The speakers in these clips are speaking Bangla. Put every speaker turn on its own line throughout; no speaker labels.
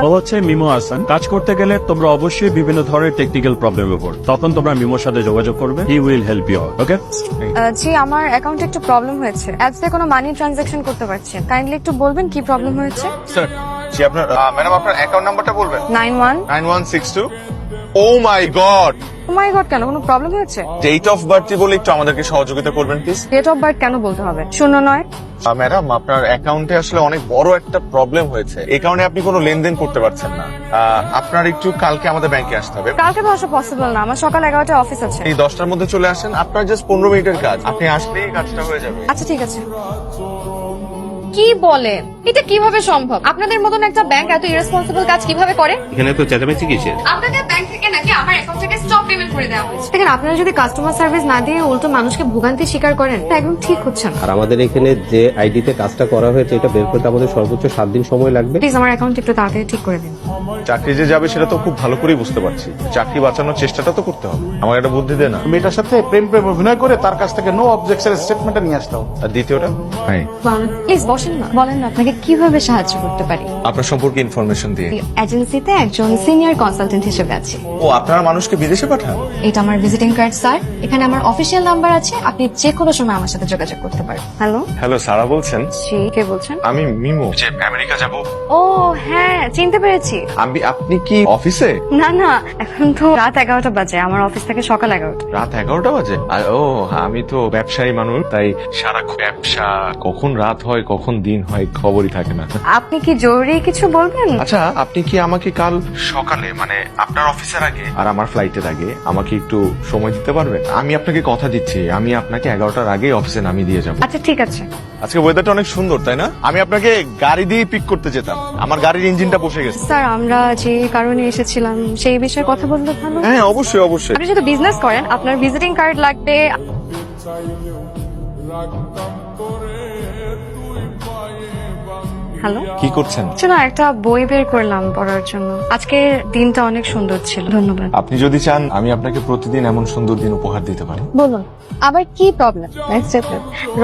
বলা হচ্ছে মিমো হাসান। কাজ করতে গেলে তোমরা অবশ্যই বিভিন্ন ধরনের টেকনিক্যাল প্রবলেমে পড়ো, তখন তোমরা মিমোর সাথে যোগাযোগ করবে। He will help you. Okay?
জি, আমার অ্যাকাউন্টে একটু প্রবলেম হয়েছে। অ্যাপসে কোনো মানি ট্রানজাকশন করতে পারছি না। কাইন্ডলি একটু বলবেন কি প্রবলেম হয়েছে?
স্যার জি আপনার ম্যাডাম আপনার অ্যাকাউন্ট নাম্বারটা বলবেন?
91
9162। ও মাই গড,
ও মাই গড, কেন কোনো প্রবলেম হয়েছে?
ডেট অফ বার্থ বলে একটু আমাদেরকে সহযোগিতা করবেন প্লিজ।
ডেট অফ বার্থ কেন বলতে হবে? 09।
ম্যাডাম আপনার অ্যাকাউন্টে আসলে অনেক বড় একটা প্রবলেম হয়েছে, এই কারণে আপনি কোনো লেনদেন করতে পারছেন না। আপনার একটু কালকে আমাদের ব্যাংকে আসতে হবে।
কালকে তো আসা পসিবল না, আমার সকাল 11টায় অফিস আছে।
এই 10টার মধ্যে চলে আসেন, আপনার জাস্ট 15 মিনিটের কাজ, আপনি আসলেই কাজটা হয়ে যাবে।
আচ্ছা ঠিক আছে। কি বলেন? এটা কিভাবে সম্ভব? আপনাদের মতন একটা ব্যাংক এত ইরেসপন্সিবল কাজ কিভাবে করে?
এখানে তো চেঁচামেচি কিসের?
আপনাদের ব্যাংক থেকে নাকি আমার অ্যাকাউন্ট থেকে স্টপ পেমেন্ট করে দেওয়া হয়েছে। দেখেন, আপনারা যদি কাস্টমার সার্ভিস না দিয়ে উল্টো মানুষকে ভোগান্তি স্বীকার করেন, তা একদম ঠিক হচ্ছে না।
আর আমাদের এখানে যে আইডিতে কাজটা করা হয়েছে এটা বের করতে আমাদের সর্বোচ্চ 7 দিন সময় লাগবে।
প্লিজ আমার অ্যাকাউন্ট একটু তাড়াতাড়ি ঠিক করে দিন।
চাকরি যে যাবে সেটা তো খুব ভালো করেই বুঝতে পারছি, চাকরি বাঁচানোর চেষ্টাটা তো করতে হবে। আমার একটা বুদ্ধি দে না।
মেয়েটার সাথে প্রেম প্রেম অভিনয় করে তার কাছ থেকে নো অবজেকশন স্টেটমেন্টটা নিয়ে আসতে হবে।
আর দ্বিতীয়টা? হ্যাঁ,
প্লিজ বসেন না, বলেন না আপনাকে কিভাবে সাহায্য করতে পারি।
আপনার সম্পর্কে ইনফরমেশন দিয়ে।
এজেন্সিতে একজন সিনিয়র কনসালটেন্ট হিসেবে আছি।
ও আপনারা মানুষকে বিদেশে পাঠান?
এটা আমার ভিজিটিং কার্ড স্যার, এখানে আমার অফিসিয়াল নাম্বার আছে, আপনি যে কোনো সময় আমার সাথে যোগাযোগ করতে পারেন। হ্যালো।
হ্যালো, সারা বলছেন?
জি, কে বলছেন?
আমি মিমো, যে আমেরিকা যাব।
ও হ্যাঁ, চিনতে পেরেছি।
আপনি কি অফিসে?
না না, এখন তো রাত 11টা বাজে, আমার অফিস থেকে সকাল 11টা।
রাত 11টা বাজে? ও আমি তো ব্যবসায়ী মানুষ, তাই সারা ব্যবসা, কখন রাত হয় কখন দিন হয় খবরই থাকে না।
আপনি কি জরুরি কিছু বলবেন?
আচ্ছা, আপনি কি আমাকে কাল সকালে মানে আপনার অফিসের আগে আর আমার ফ্লাইটের আগে আমাকে একটু সময় দিতে পারবেন? আমি আপনাকে কথা দিচ্ছি, আমি আপনাকে 11টার আগে অফিসে নামিয়ে দিয়ে যাবো।
আচ্ছা ঠিক আছে।
আজকে ওয়েদারটা অনেক সুন্দর, তাই না? আমি আপনাকে গাড়ি দিয়ে পিক করতে যেতাম, আমার গাড়ির ইঞ্জিনটা বসে গেছে।
স্যার, আমরা যে কারণে এসেছিলাম সেই বিষয়ে কথা বললে ভালো।
হ্যাঁ অবশ্যই অবশ্যই।
আপনি যদি বিজনেস করেন, আপনার ভিজিটিং কার্ড লাগবে। হ্যালো,
কি করছেন?
চলো একটা বই বের করলাম পড়ার জন্য। আজকে দিনটা অনেক সুন্দর ছিল। ধন্যবাদ।
আপনি যদি চান আমি আপনাকে প্রতিদিন এমন সুন্দর দিন উপহার দিতে পারি।
বলুন, আবার কি প্রবলেম?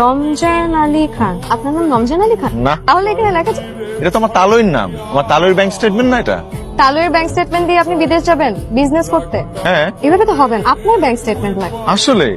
রমজান আলী খান। আপনার নাম রমজান আলী খান?
না।
তাহলে এখানে লেখা আছে।
এটা তো আমার তালইর নাম, আমার তালইর ব্যাংক স্টেটমেন্ট না এটা?
তালুয়ের ব্যাংক স্টেটমেন্ট দিয়ে আপনি বিদেশ যাবেন বিজনেস করতে?
হ্যাঁ।
এভাবে তো হবে না, আপনার ব্যাংক স্টেটমেন্ট লাগবে।
আসলে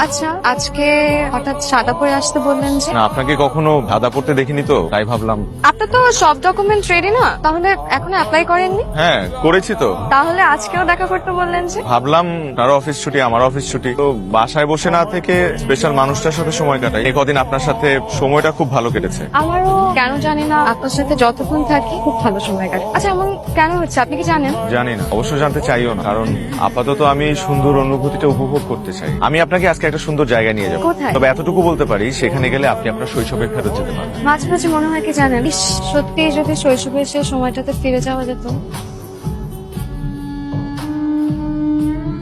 আচ্ছা, আজকে হঠাৎ সাদা পরে আসতে বললেন যে?
না, আপনাকে কখনো সাদা পড়তে দেখিনি তো, তাই ভাবলাম।
আপনার তো সব ডকুমেন্ট রেডি না, তাহলে এখনো অ্যাপ্লাই করেননি?
হ্যাঁ করেছি তো।
তাহলে আজকেও দেখা করতে বললেন যে?
ভাবলাম তার অফিস ছুটি, আমার অফিস ছুটি, তো বাসায় বসে না থেকে স্পেশাল মানুষটার সাথে সময় কাটাই। এই কদিন আপনার সাথে সময়টা খুব ভালো কেটেছে।
আমারও কেন জানি না আপনার সাথে যতক্ষণ থাকি খুব ভালো সময় কাটে। আচ্ছা, এমন কেন হচ্ছে আপনি কি জানেন?
জানি না, অবশ্য জানতে চাইও না, কারণ আপাতত আমি এই সুন্দর অনুভূতিটা উপভোগ করতে চাই। আমি আপনাকে আজকে একটা সুন্দর জায়গায় নিয়ে যাবো।
কোথায়?
তবে এতটুকু বলতে পারি, সেখানে গেলে আপনি আপনার শৈশবে ফেরত যেতে পারবেন।
মাঝে মাঝে মনে হয় কি জানেন, ইস, সত্যি যদি শৈশবের সে সময়টাতে ফিরে যাওয়া যেত।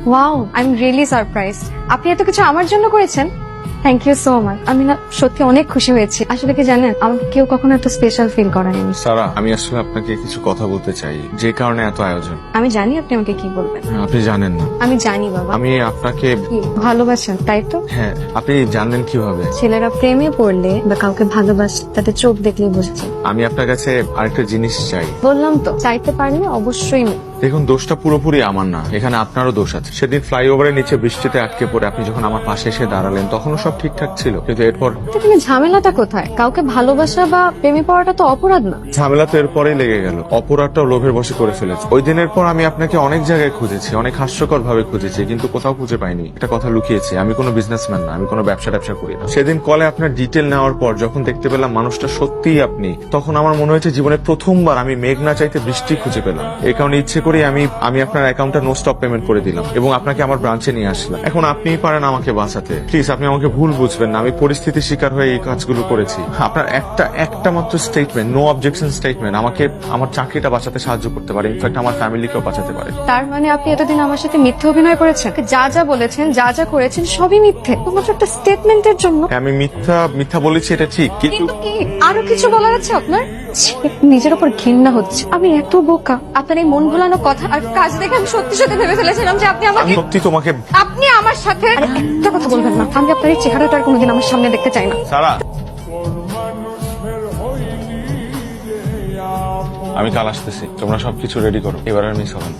Wow, I am really surprised. আপনি এত কিছু আমার জন্য করেছেন। Thank you so much. আমি না সত্যি অনেক খুশি হয়েছি। আসলে কি জানেন, আমাকে কেউ কখনো এত স্পেশাল ফিল করায়নি।
সারা, আমি আসলে আপনাকে কিছু কথা বলতে চাই, যে কারণে এত আয়োজন।
আমি জানি আপনি আমাকে কি বলবেন।
আপনি জানেন না।
আমি জানি বাবা।
আমি আপনাকে।
কি ভালোবাসেন, তাই তো?
হ্যাঁ, আপনি জানলেন কিভাবে?
ছেলেরা প্রেমে পড়লে বা কাউকে ভালোবাসে তাদের চোখ দেখলেই বোঝা যায়।
আমি আপনার কাছে আরেকটা জিনিস চাই।
বললাম তো, চাইতে পারলে অবশ্যই মেনে।
দেখুন, দোষটা পুরোপুরি আমার না, এখানে আপনারও দোষ আছে। সেদিন ফ্লাইওভারের নিচে বৃষ্টিতে আটকে পড়ে আপনি যখন আমার পাশে এসে দাঁড়ালেন, তখনও সব ঠিকঠাক ছিল, কিন্তু এরপর।
এখানে ঝামেলাটা কোথায়? কাউকে ভালোবাসা বা প্রেমে পড়াটা তো অপরাধ না।
ঝামেলা তো এরপরেই লেগে গেল, অপরাধটাও লোভের বশে করে ফেলেছে। ওই দিনের পর আমি আপনাকে অনেক জায়গায় খুঁজেছি, অনেক হাস্যকর ভাবে খুঁজেছি, কিন্তু কোথাও খুঁজে পাইনি। একটা কথা লুকিয়েছি, আমি কোনো বিজনেসম্যান না, আমি কোনো ব্যবসা করি না। সেদিন কলে আপনার ডিটেল নেওয়ার পর যখন দেখতে পেলাম মানুষটা সত্যিই আপনি, তখন আমার মনে হয়েছে জীবনে প্রথমবার আমি মেঘ না চাইতে বৃষ্টি খুঁজে পেলাম। এই কারণে ইচ্ছে করে আমি আপনার অ্যাকাউন্টে নো স্টপ পেমেন্ট করে দিলাম এবং আপনাকে আমার ব্রাঞ্চে নিয়ে আসলাম। এখন আপনিই পারেন আমাকে বাঁচাতে। প্লিজ, আপনি আমাকে ভুল বুঝবেন না, আমি পরিস্থিতির শিকার হয়ে এই কাজগুলো করেছি। আপনার একটা মাত্র স্টেটমেন্ট, নো অবজেকশন স্টেটমেন্ট, আমাকে আমার চাকরিটা বাঁচাতে সাহায্য করতে পারে, ইনফ্যাক্ট আমার ফ্যামিলিকেও বাঁচাতে পারে।
তার মানে আপনি এতদিন আমার সাথে মিথ্যে অভিনয় করেছেন? যা যা বলেছেন, যা যা করেছেন সবই মিথ্যে, তোমার একটা স্টেটমেন্টের জন্য।
আমি মিথ্যা বলেছি, এটা ঠিক, কিন্তু
কিন্তু কি আরো কিছু বলার আছে আপনার? ছি, নিজের উপর ঘৃণা হচ্ছে। আমি এত বোকা। আপনার এই মন ভোলানো কথা আর কাজ দেখে আমি সত্যি সত্যি ভেবে ফেলেছিলাম যে আপনি
আমি
আমাকে
সত্যি তোমাকে।
আপনি আমার সাথে আরে, একটা কথা বলবেন না। আমি আপনার এই চেহারাটা আর কোনোদিন আমার সামনে দেখতে চাই না।
সারা, আমি কাল আসতেছি, তোমরা সবকিছু রেডি করো, এবার আর মিস হবে না।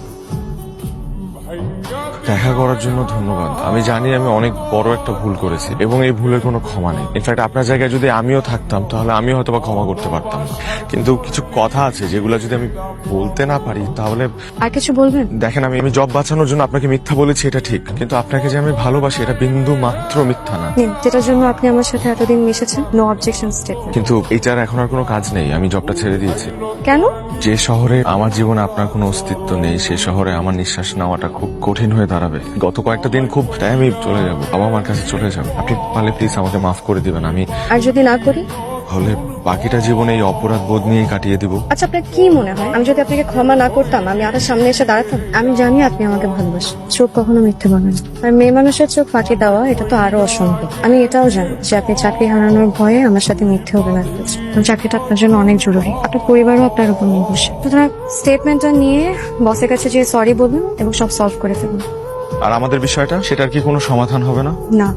দেখা করার জন্য ধন্যবাদ। আমি জানি আমি অনেক বড় একটা ভুল করেছি এবং এই ভুলের কোনো ক্ষমা নেই। ইনফ্যাক্ট আপনার জায়গায় যদি আমিও থাকতাম তাহলে আমিও হয়তো বা ক্ষমা করতে পারতাম না। কিন্তু কিছু কথা আছে যেগুলো যদি আমি বলতে না পারি তাহলে
আর কিছু বলবেন?
দেখেন, আমি জব বাঁচানোর জন্য আপনাকে মিথ্যা বলেছি, এটা ঠিক, কিন্তু আপনাকে যে আমি ভালোবাসি এটা বিন্দু মাত্র মিথ্যা না।
নিন, যেটার জন্য আপনি আমার সাথে এতদিন মিশেছেন, নো অবজেকশন স্টেটমেন্ট।
কিন্তু এইটার এখন আর কোনো কাজ নেই, আমি জবটা ছেড়ে দিয়েছি।
কেন?
যে শহরে আমার জীবনে আপনার কোনো অস্তিত্ব নেই সেই শহরে আমার নিঃশ্বাস নেওয়াটা খুব কঠিন হয়ে দাঁড়াবে। গত কয়েকটা দিন খুব তাই আমি চলে যাব, বাবা মার কাছে চলে যাব। আপনি পারলে প্লিজ আমাকে মাফ করে দিবেন। আমি
আর যদি না করি?
হলে বাকিটা জীবনে এই অপরাধ বোধ নিয়েই কাটিয়ে দিব।
আচ্ছা, আপনার কি মনে হয় আমি যদি আপনাকে ক্ষমা না করতাম আমি আপনার সামনে এসে দাঁড়াতাম? আমি জানি আপনি আমাকে ভালোবাসেন, চোখ কখনো মিথ্যে বলেন না। আর মেয়ে মানুষের চোখ ফাঁকি দেওয়া এটা তো আরো অসম্ভব। আমি এটাও জানি যে আপনি চাকরি হারানোর ভয়ে আমার সাথে মিথ্যে অভিনয় করেছেন। চাকরিটা আপনার জন্য অনেক জরুরি, আপনার পরিবারও আপনার উপর নির্ভরশীল। সুতরাং স্টেটমেন্টটা নিয়ে বসের কাছে যেয়ে সরি বলুন এবং সব সলভ করে ফেলুন।
আর আমাদের বিষয়টা, সেটার কি কোনো সমাধান হবে না?
না,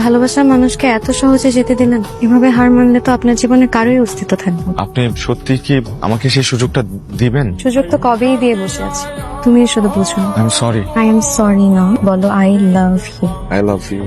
ভালোবাসার মানুষকে এত সহজে যেতে দিলেন? এভাবে হার মানলে তো আপনার জীবনে কারোই অস্তিত্ব থাকবে না।
আপনি সত্যি কি আমাকে সেই সুযোগটা দিবেন?
সুযোগ তো কবেই দিয়ে বসে আছি, তুমি শুধু বুঝো।
I am sorry.
I am sorry না, বলো I love you.
I love you.